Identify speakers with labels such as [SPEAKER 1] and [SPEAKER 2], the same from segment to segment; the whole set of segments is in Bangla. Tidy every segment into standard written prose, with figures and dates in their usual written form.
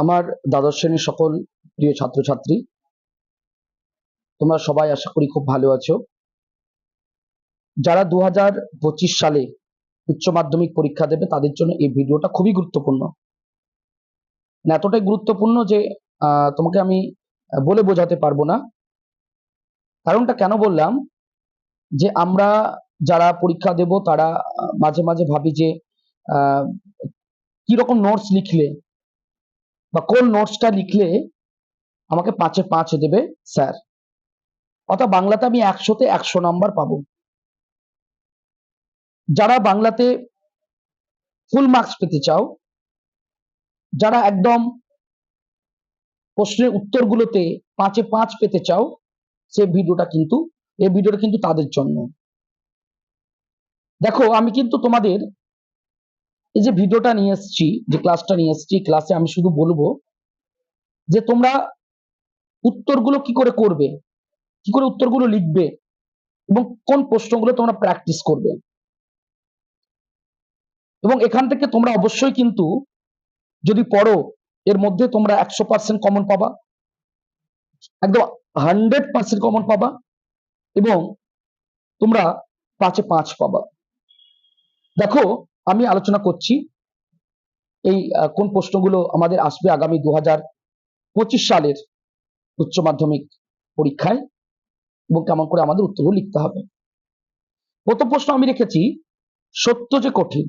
[SPEAKER 1] আমার দ্বাদশ শ্রেণীর সকল প্রিয় ছাত্রছাত্রী, তোমরা সবাই আশা করি খুব ভালো আছো। যারা 2025 সালে উচ্চ মাধ্যমিক পরীক্ষা দেবে তাদের জন্য এই ভিডিওটা খুবই গুরুত্বপূর্ণ। এতটাই গুরুত্বপূর্ণ যে তোমাকে আমি বলে বোঝাতে পারবো না। কারণটা কেন বললাম, যে আমরা যারা পরীক্ষা দেব তারা মাঝে মাঝে ভাবি যে কিরকম নোটস লিখলে বা কোন নোটসটা লিখলে আমাকে 5-এ 5 দেবে স্যার, অর্থাৎ বাংলাতে আমি 100-তে 100 নাম্বার পাবো। যারা বাংলাতে ফুল মার্কস পেতে চাও, যারা একদম প্রশ্নের উত্তরগুলোতে 5-এ 5 পেতে চাও, এই ভিডিওটা কিন্তু তাদের জন্য। দেখো, আমি কিন্তু তোমাদের এই যে ভিডিওটা নিয়ে এসেছি, যে ক্লাসটা নিয়ে এসেছি, ক্লাসে আমি শুধু বলবো যে তোমরা উত্তরগুলো কি করে করবে, কি করে উত্তরগুলো লিখবে এবং কোন প্রশ্নগুলো তোমরা প্র্যাকটিস করবে। এবং এখান থেকে তোমরা অবশ্যই কিন্তু যদি পড়ো, এর মধ্যে তোমরা 100% কমন পাবা, একদম 100% কমন পাবা এবং তোমরা 5-এ 5 পাবা। দেখো, আমি আলোচনা করছি এই কোন প্রশ্নগুলো আমাদের আসবে আগামী 2025 সালের উচ্চ মাধ্যমিক পরীক্ষায় এবং কেমন করে আমাদের উত্তরগুলো লিখতে হবে। প্রথম প্রশ্ন আমি রেখেছি, সত্য যে কঠিন,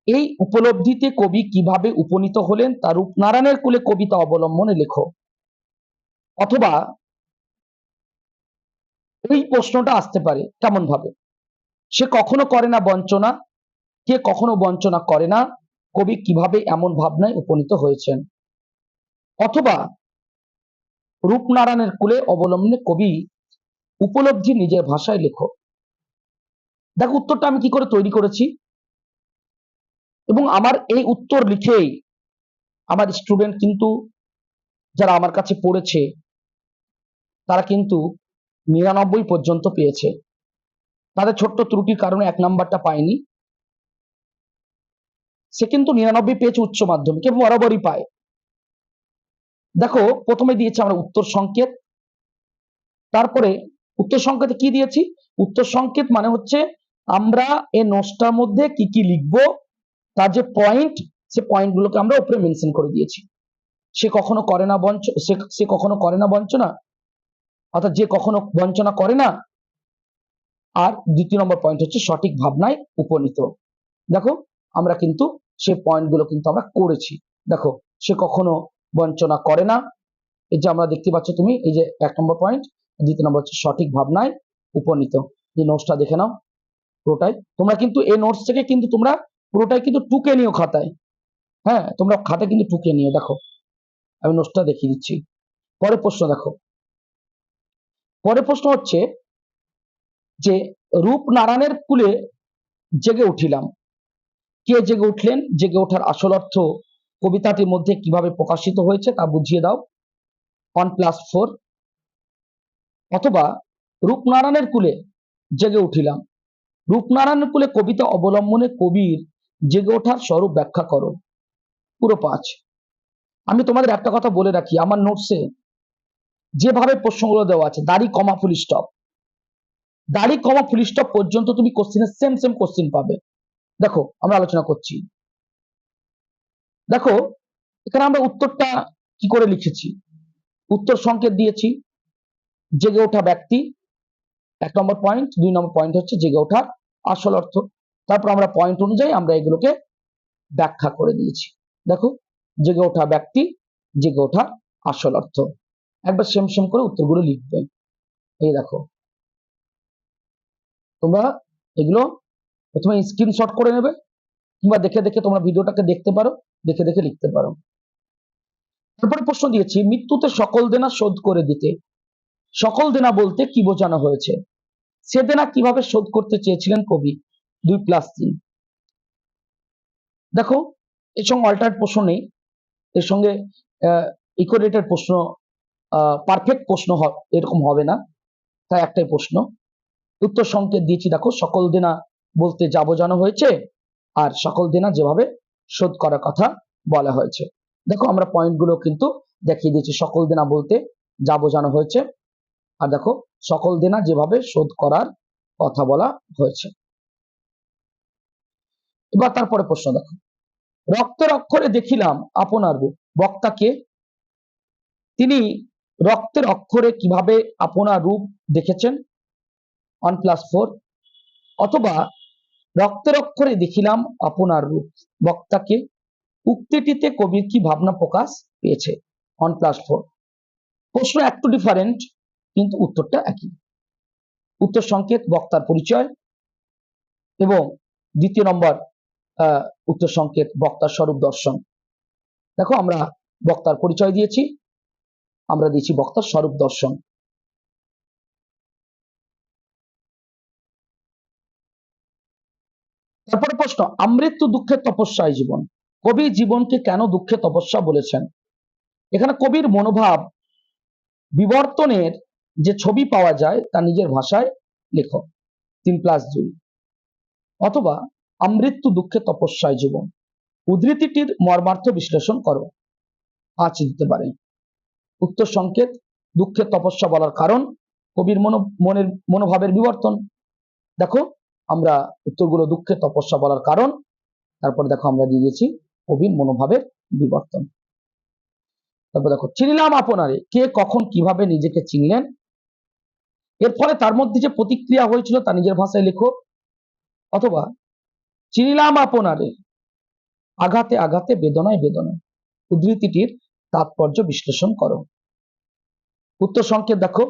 [SPEAKER 1] এই উপলব্ধিতে কবি কিভাবে উপনীত হলেন তা রূপনারায়ণের কুলে কবিতা অবলম্বনে লেখো। অথবা এই প্রশ্নটা আসতে পারে কেমন ভাবে, সে কখনো করে না বঞ্চনা, কে কখনো বঞ্চনা করে না, কবি কিভাবে এমন ভাবনায় উপনীত হয়েছেন। অথবা রূপনারায়ণের কুলে অবলম্বনে কবি উপলব্ধি নিজের ভাষায় লেখো। দেখো, উত্তরটা আমি কি করে তৈরি করেছি এবং আমার এই উত্তর লিখেই আমার স্টুডেন্ট কিন্তু যারা আমার কাছে পড়েছে তারা কিন্তু 99 পর্যন্ত পেয়েছে। তাদের ছোট্ট ত্রুটির কারণে 1 নাম্বারটা পায়নি, সে কিন্তু 99 পেয়েছে উচ্চ মাধ্যমিকে, বরাবরই পায়। দেখো, প্রথমে দিয়েছি আমরা উত্তর সংকেত, তারপরে উত্তর সংকেতে কি দিয়েছি, উত্তর সংকেত মানে হচ্ছে আমরা এই নোটসটার মধ্যে কি কি লিখবো তার যে পয়েন্ট, সে পয়েন্টগুলোকে আমরা উপরে মেনশন করে দিয়েছি। সে কখনো করে না সে কখনো করে না বঞ্চনা, অর্থাৎ যে কখনো বঞ্চনা করে না। আর দ্বিতীয় নম্বর পয়েন্ট হচ্ছে সঠিক ভাবনায় উপনীত। দেখো, আমরা কিন্তু সেই পয়েন্টগুলো কিন্তু আমরা করেছি। দেখো, সে কখনো বঞ্চনা করে না, এই যে আমরা দেখতে পাচ্ছ তুমি, এই যে 1 নম্বর পয়েন্ট, দ্বিতীয় নম্বর হচ্ছে সঠিক ভাবনায় উপনীত। এই নোটসটা দেখে নাও পুরোটাই, তোমরা কিন্তু এই নোটস থেকে কিন্তু তোমরা পুরোটাই কিন্তু টুকে নিও খাতায়। হ্যাঁ, তোমরা খাতায় কিন্তু টুকে নিও। দেখো, আমি নোটসটা দেখিয়ে দিচ্ছি। পরের প্রশ্ন দেখো, পরের প্রশ্ন হচ্ছে যে রূপনারায়ণের কুলে জেগে উঠিলাম, কে জেগে উঠলেন, জেগে ওঠার আসল অর্থ কবিতাটির মধ্যে কিভাবে প্রকাশিত হয়েছে তা বুঝিয়ে দাও। 1+4। অথবা রূপনারায়ণের কুলে জেগে উঠিলাম, রূপনারায়ণের কুলে কবিতা অবলম্বনে কবির জেগে ওঠার স্বরূপ ব্যাখ্যা করো। পুরো 5। আমি তোমাদের একটা কথা বলে রাখি, আমার নোটসে যেভাবে প্রশ্নগুলো দেওয়া আছে, দাড়ি কমা ফুল স্টপ, দাড়ি কমা ফুল স্টপ পর্যন্ত তুমি কোশ্চেনের সেম কোশ্চেন পাবে। দেখো, আমরা আলোচনা করছি। দেখো, এখানে আমরা উত্তরটা কি করে লিখেছি, উত্তর সংকেত দিয়েছি জেগে ওঠা ব্যক্তি, 1 নম্বর পয়েন্ট, 2 নম্বর পয়েন্ট হচ্ছে জেগে ওঠার আসল অর্থ। তারপর আমরা পয়েন্ট অনুযায়ী আমরা এগুলোকে ব্যাখ্যা করে দিয়েছি। দেখো, জেগে ওঠা ব্যক্তি, জেগে ওঠার আসল অর্থ। একবার সেম করে উত্তরগুলো লিখবে। এই দেখো, তোমরা এগুলো প্রথমে স্ক্রিনশট করে নেবে, কিংবা দেখে দেখে তোমরা ভিডিওটাকে দেখতে পারো, দেখে দেখে লিখতে পারো। তারপরে প্রশ্ন দিয়েছি, মৃত্যুতে সকল দেনা শোধ করে দিতে। সকল দেনা বলতে কি বোঝানো হয়েছে, সে দেনা কিভাবে শোধ করতে চেয়েছিলেন কবি। 2+3। দেখো, এর সঙ্গে অল্টারনেট প্রশ্ন নেই, এর সঙ্গে ইকুয়েটেড প্রশ্ন, পারফেক্ট প্রশ্ন এরকম হবে না, তাই একটাই প্রশ্ন। উত্তর সংকেত দিয়েছি, দেখো, সকল দেনা বলতে যা বোঝানো হয়েছে আর সকল দেনা যেভাবে শোধ করার কথা বলা হয়েছে। দেখো আমরা পয়েন্টগুলো কিন্তু দেখিয়ে দিয়েছি। সকল দেনা বলতে যা বোঝানো হয়েছে, আর দেখো সকল দেনা যেভাবে শোধ করার কথা বলা হয়েছে। এবার তারপরে প্রশ্ন দেখো, রক্তের অক্ষরে দেখিলাম আপনার রূপ। বক্তাকে, তিনি রক্তের অক্ষরে কিভাবে আপনার রূপ দেখেছেন? 1+4। অথবা রক্তের অক্ষরে দেখিলাম আপনার রূপ, বক্তাকে, উক্তিটিতে কবির কি ভাবনা প্রকাশ পেয়েছে? 1+4। প্রশ্ন একটু ডিফারেন্ট কিন্তু উত্তরটা একই। উত্তর সংকেত বক্তার পরিচয় এবং দ্বিতীয় নম্বর উত্তর সংকেত বক্তার স্বরূপ দর্শন। দেখো আমরা বক্তার পরিচয় দিয়েছি, আমরা দিয়েছি বক্তার স্বরূপ দর্শন। তারপরে প্রশ্ন, আমৃত্যু দুঃখের তপস্যায় জীবন। কবি জীবনকে কেন দুঃখের তপস্যা বলেছেন? এখানে কবির মনোভাব বিবর্তনের যে ছবি পাওয়া যায় তা নিজের ভাষায় লেখো। 3+2। অথবা আমৃত্যু দুঃখের তপস্যায় জীবন, উদ্ধৃতিটির মর্মার্থ বিশ্লেষণ করো। 5 দিতে পারে। উত্তর সংকেত দুঃখের তপস্যা বলার কারণ কবির মনের মনোভাবের বিবর্তন। দেখো আমরা উত্তরগুলো দুঃখের তপস্যা বলার কারণ, তারপর দেখো আমরা দিয়ে দিয়েছি কবির মনোভাবের বিবর্তন। তারপর দেখো, চিনিলাম আপনারে, কে কখন কিভাবে নিজেকে চিনলেন? এর ফলে তার মধ্যে যে প্রতিক্রিয়া হয়েছিল তা নিজের ভাষায় লেখো। অথবা চিনিলাম আপনারে, আঘাতে আঘাতে বেদনায় বেদনায়, উদ্ধৃতিটির তাৎপর্য বিশ্লেষণ করো। উত্তর সংকেত দেখো,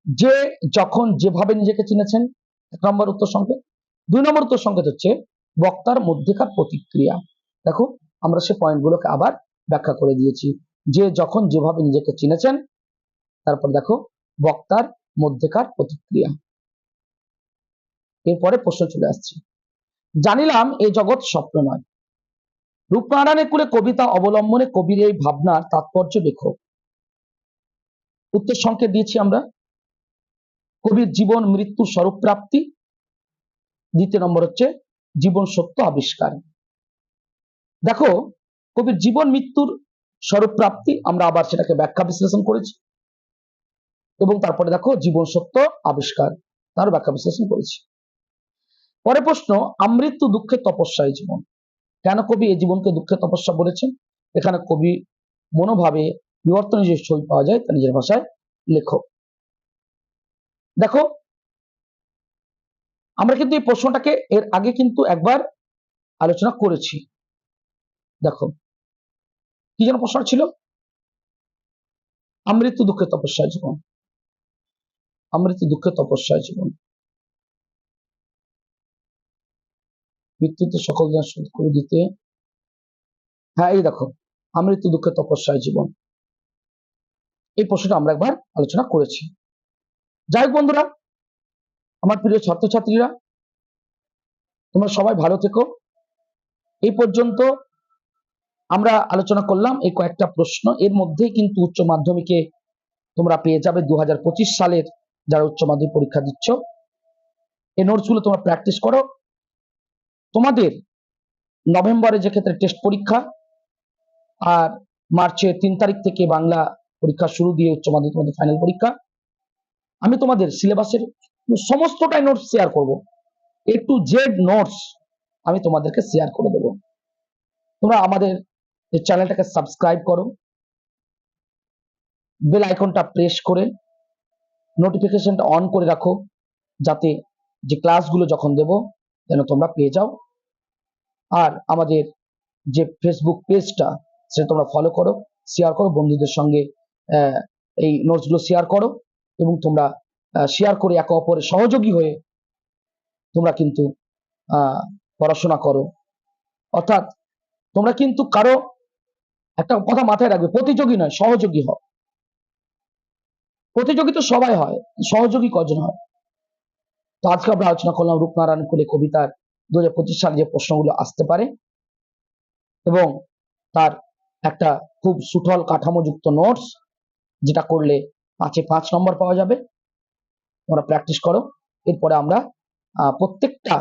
[SPEAKER 1] যে যখন যেভাবে নিজেকে চিনেছেন, 1 নম্বর উত্তর সংকেত। 2 নম্বর উত্তর সংকেত হচ্ছে বক্তার মধ্যেকার প্রতিক্রিয়া। দেখো আমরা সে পয়েন্টগুলোকে আবার ব্যাখ্যা করে দিয়েছি, যে যখন যেভাবে নিজেকে চিনেছেন, তারপর দেখো বক্তার মধ্যেকার প্রতিক্রিয়া। এরপরে প্রশ্ন চলে আসছে, জানিলাম এই জগৎ স্বপ্ন নয়। রূপনারায়ণের কুলে কবিতা অবলম্বনে কবির এই ভাবনার তাৎপর্য লেখো। উত্তর সংকেত দিয়েছি আমরা, কবির জীবন মৃত্যু স্বরূপ প্রাপ্তি। দ্বিতীয় নম্বর হচ্ছে জীবন সত্য আবিষ্কার। দেখো কবির জীবন মৃত্যুর স্বরূপ প্রাপ্তি, আমরা আবার সেটাকে ব্যাখ্যা বিশ্লেষণ করেছি, এবং তারপরে দেখো জীবন সত্য আবিষ্কার, তার ব্যাখ্যা বিশ্লেষণ করেছি। পরে প্রশ্ন, আমৃত্যু দুঃখের তপস্যায় জীবন। কেন কবি এই জীবনকে দুঃখের তপস্যা বলেছেন? এখানে কবি মনোভাবে বিবর্তনের যে ছবি পাওয়া যায় তা নিজের ভাষায় লেখো। দেখো আমরা কিন্তু এই প্রশ্নটাকে এর আগে কিন্তু একবার আলোচনা করেছি। দেখো কি যেন প্রশ্ন ছিল, আমৃত্যু দুঃখের তপস্যায় জীবন, আমৃত্যু দুঃখের তপস্যায় জীবন, মৃত্যুতে সকল জন শোধ করে দিতে। হ্যাঁ এই দেখো, আমৃত্যু দুঃখের তপস্যায় জীবন, এই প্রশ্নটা আমরা একবার আলোচনা করেছি। যাই হোক বন্ধুরা, আমার প্রিয় ছাত্রছাত্রীরা, তোমরা সবাই ভালো থেকো। এই পর্যন্ত আমরা আলোচনা করলাম এই কয়েকটা প্রশ্ন, এর মধ্যেই কিন্তু উচ্চ মাধ্যমিকে তোমরা পেয়ে যাবে 2025 সালের যারা উচ্চ মাধ্যমিক পরীক্ষা দিচ্ছ, এই নোটসগুলো তোমরা প্র্যাকটিস করো। তোমাদের নভেম্বরে যে ক্ষেত্রে টেস্ট পরীক্ষা, আর মার্চের 3 তারিখ থেকে বাংলা পরীক্ষা শুরু দিয়ে উচ্চ মাধ্যমিক তোমাদের ফাইনাল পরীক্ষা। আমি তোমাদের সিলেবাসের সমস্তটাই নোটস শেয়ার করব, A to Z নোটস আমি তোমাদেরকে শেয়ার করে দেবো। তোমরা আমাদের এই চ্যানেলটাকে সাবস্ক্রাইব করো, বেল আইকনটা প্রেস করে নোটিফিকেশনটা অন করে রাখো, যাতে যে ক্লাসগুলো যখন দেব যেন তোমরা পেয়ে যাও। আর আমাদের যে ফেসবুক পেজটা সেটা তোমরা ফলো করো, শেয়ার করো বন্ধুদের সঙ্গে, এই নোটসগুলো শেয়ার করো, এবং তোমরা শেয়ার করে একে অপরের সহযোগী হয়ে তোমরা কিন্তু পড়াশোনা করো। অর্থাৎ তোমরা কিন্তু কারো, একটা কথা মাথায় রাখবে, প্রতিযোগী নয়, সহযোগী হও। প্রতিযোগী তো সবাই হয়, সহযোগী কজন হয়? তো আজকে আমরা আলোচনা করলাম রূপনারায়ণ কুলে কবিতার 2025 সালে যে প্রশ্নগুলো আসতে পারে, এবং তার একটা খুব সুঠল কাঠামোযুক্ত নোটস, যেটা করলে 5-এ 5 নম্বর পাওয়া যাবে। তোমরা প্র্যাকটিস করো। এরপরে আমরা প্রত্যেকটা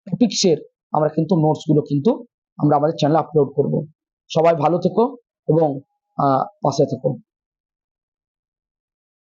[SPEAKER 1] টপিক্সের আমরা কিন্তু নোটসগুলো কিন্তু আমরা আমাদের চ্যানেলে আপলোড করব। সবাই ভালো থেকো এবং পাশে থেকো।